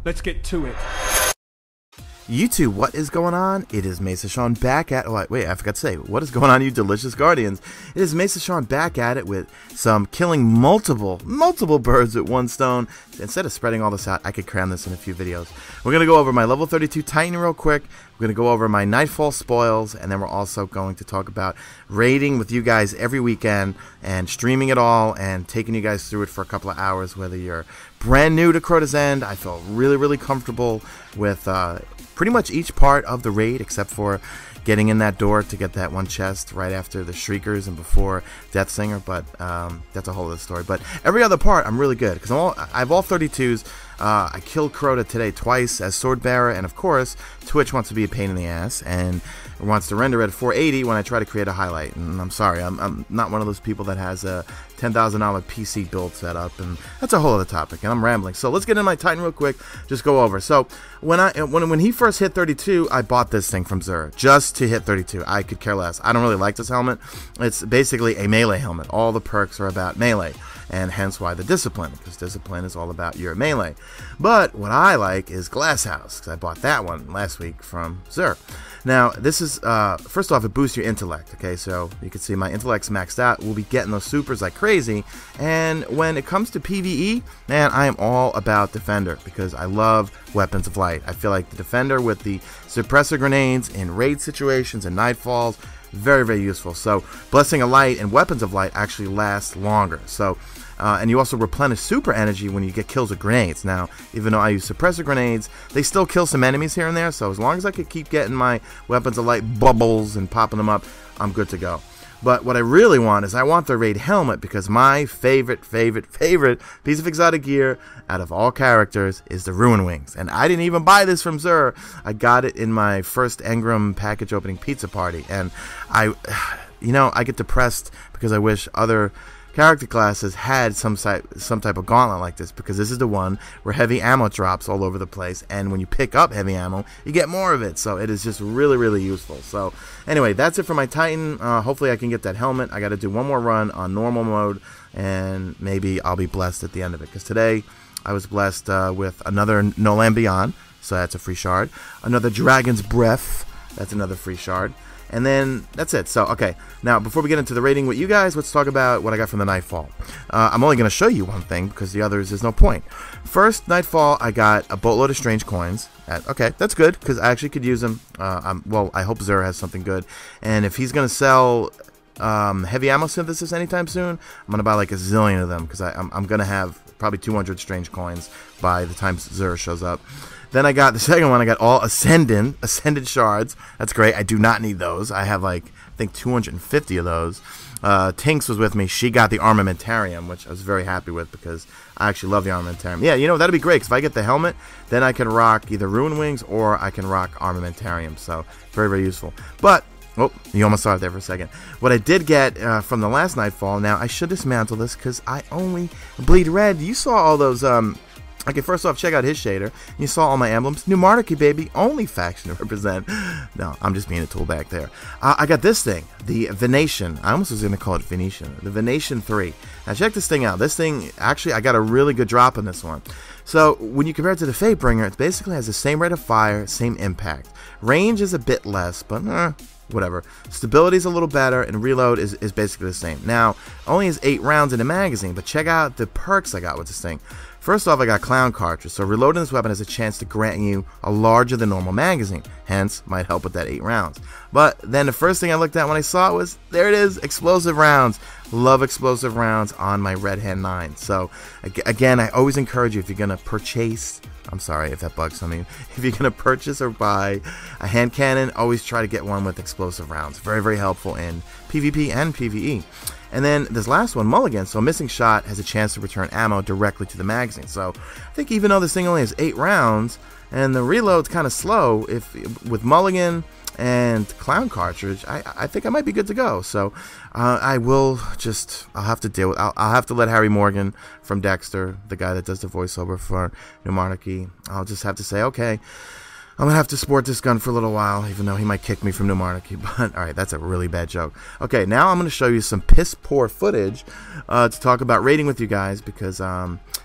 Let's get to it. YouTube, what is going on? It is Mesa Sean back at... Oh, wait, I forgot to say, what is going on, you delicious guardians? It is Mesa Sean back at it with some killing multiple birds with one stone. Instead of spreading all this out, I could cram this in a few videos. We're going to go over my level 32 Titan real quick. We're going to go over my Nightfall spoils, and then we're also going to talk about raiding with you guys every weekend and streaming it all and taking you guys through it for a couple of hours, whether you're brand new to Crota's End. I feel really comfortable with pretty much each part of the raid except for getting in that door to get that one chest right after the Shriekers and before Death Singer, but that's a whole other story. But every other part I'm really good because I have all 32s. I killed Crota today twice as Sword Bearer, and of course Twitch wants to be a pain in the ass and wants to render at 480 when I try to create a highlight. And I'm sorry, I'm not one of those people that has a $10,000 PC build set up, and that's a whole other topic, and I'm rambling. So let's get into my Titan real quick, just go over. So when he first hit 32, I bought this thing from Xur just to hit 32. I could care less. I don't really like this helmet. It's basically a melee helmet. All the perks are about melee, and hence why the discipline, because discipline is all about your melee. But what I like is Glass House, because I bought that one last week from Xur. Now, this is, first off, it boosts your intellect, okay? So you can see my intellect's maxed out. We'll be getting those supers like crazy. And when it comes to PvE, man, I am all about Defender because I love Weapons of Light. I feel like the Defender with the suppressor grenades in raid situations and Nightfalls, very useful. So Blessing of Light and Weapons of Light actually last longer. So and you also replenish super energy when you get kills with grenades. Now, even though I use suppressor grenades, they still kill some enemies here and there, so as long as I could keep getting my Weapons of Light bubbles and popping them up, I'm good to go. But what I really want is I want the raid helmet, because my favorite piece of exotic gear out of all characters is the Ruin Wings. And I didn't even buy this from Xur. I got it in my first Engram package opening pizza party. And I get depressed because I wish other character classes had some type of gauntlet like this, because this is the one where heavy ammo drops all over the place, and when you pick up heavy ammo you get more of it, so it is just really useful. So anyway, that's it for my Titan. Hopefully I can get that helmet. I got to do one more run on normal mode, and maybe I'll be blessed at the end of it, because today I was blessed with another No Land Beyond, so that's a free shard, another Dragon's Breath, that's another free shard. And then that's it. So, okay. Now, before we get into the rating with you guys, let's talk about what I got from the Nightfall. I'm only going to show you one thing because the others, there's no point. First, Nightfall, I got a boatload of strange coins. Okay, that's good because I actually could use them. Well, I hope Xur has something good. And if he's going to sell heavy ammo synthesis anytime soon, I'm going to buy like a zillion of them because I'm going to have probably 200 strange coins by the time Xur shows up. Then I got the second one. I got all Ascended shards. That's great. I do not need those. I have like, I think 250 of those. Tinks was with me. She got the Armamentarium, which I was very happy with because I actually love the Armamentarium. Yeah, that'd be great because if I get the helmet, then I can rock either Ruin Wings or I can rock Armamentarium. So very useful. But oh, you almost saw it there for a second. What I did get from the last Nightfall, now I should dismantle this because I only bleed red. You saw all those, okay, first off, check out his shader. You saw all my emblems. New Monarchy, baby. Only faction to represent. No, I'm just being a tool back there. I got this thing, the Venetian. I almost was going to call it Venetian. The Venetian 3. Now, check this thing out. This thing, actually, I got a really good drop on this one. So, when you compare it to the Fatebringer, it basically has the same rate of fire, same impact. Range is a bit less, but whatever. Stability is a little better, and reload is basically the same. Now, only has 8 rounds in the magazine, but check out the perks I got with this thing. First off, I got Clown Cartridge, so reloading this weapon has a chance to grant you a larger than normal magazine, hence might help with that 8 rounds. But then the first thing I looked at when I saw it was, there it is, explosive rounds. Love explosive rounds on my Red Hand 9. So again, I always encourage you, if you're going to purchase, I'm sorry if that bugs some of you, if you're going to purchase or buy a hand cannon, always try to get one with explosive rounds. Very helpful in PvP and PvE. And then this last one, Mulligan, so a missing shot has a chance to return ammo directly to the magazine. So I think even though this thing only has 8 rounds and the reload's kind of slow, if with Mulligan and Clown Cartridge, I think I might be good to go. So I'll have to deal with, I'll have to let Harry Morgan from Dexter, the guy that does the voiceover for New Monarchy, I'll just have to say, okay, I'm gonna have to sport this gun for a little while, even though he might kick me from New Monarchy, but alright, that's a really bad joke. Okay, now I'm gonna show you some piss poor footage to talk about raiding with you guys, because,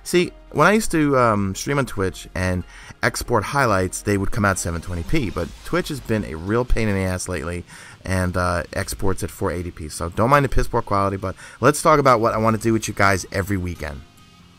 see, when I used to stream on Twitch and export highlights, they would come out 720p, but Twitch has been a real pain in the ass lately, and exports at 480p, so don't mind the piss poor quality, but let's talk about what I want to do with you guys every weekend.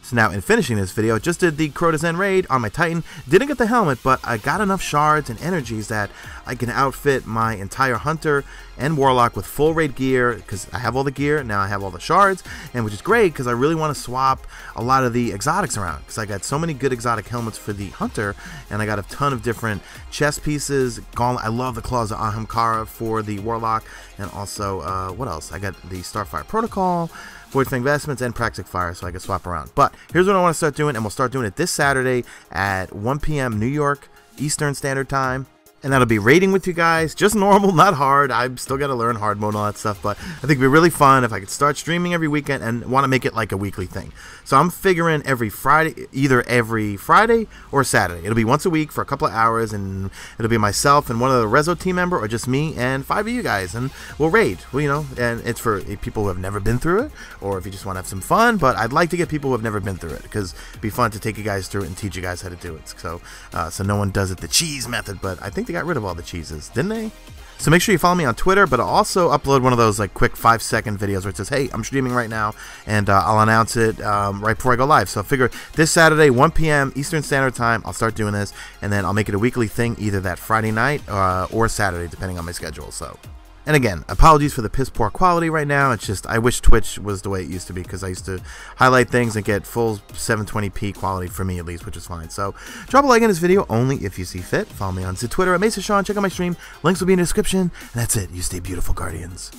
So now, in finishing this video, just did the Crota's End raid on my Titan. Didn't get the helmet, but I got enough shards and energies that I can outfit my entire Hunter and Warlock with full raid gear, because I have all the gear, now I have all the shards, and which is great, because I really want to swap a lot of the exotics around, because I got so many good exotic helmets for the Hunter, and I got a ton of different chest pieces, gauntlet. I love the Claws of Ahamkara for the Warlock, and also, what else? I got the Starfire Protocol, Void Investments, and Praxic Fire, so I can swap around. But here's what I want to start doing, and we'll start doing it this Saturday at 1 p.m. New York Eastern Standard Time. And that'll be raiding with you guys, just normal, not hard. I've still got to learn hard mode and all that stuff, but I think it'd be really fun if I could start streaming every weekend and want to make it like a weekly thing. So I'm figuring every Friday, either every Friday or Saturday. It'll be once a week for a couple of hours, and it'll be myself and one of the Rezo team member, or just me and 5 of you guys, and we'll raid. Well, you know, and it's for people who have never been through it, or if you just want to have some fun. But I'd like to get people who have never been through it, because it'd be fun to take you guys through it and teach you guys how to do it. So, so no one does it the cheese method, but I think they got rid of all the cheeses, didn't they? So make sure you follow me on Twitter, but I'll also upload one of those like quick 5-second videos where it says, hey, I'm streaming right now, and I'll announce it right before I go live. So I figure this Saturday, 1 p.m. Eastern Standard Time, I'll start doing this, and then I'll make it a weekly thing, either that Friday night or Saturday, depending on my schedule. So, and again, apologies for the piss poor quality right now. It's just I wish Twitch was the way it used to be, because I used to highlight things and get full 720p quality for me at least, which is fine. So drop a like on this video only if you see fit. Follow me on Twitter at Mesa Sean. Check out my stream. Links will be in the description. And that's it. You stay beautiful, Guardians.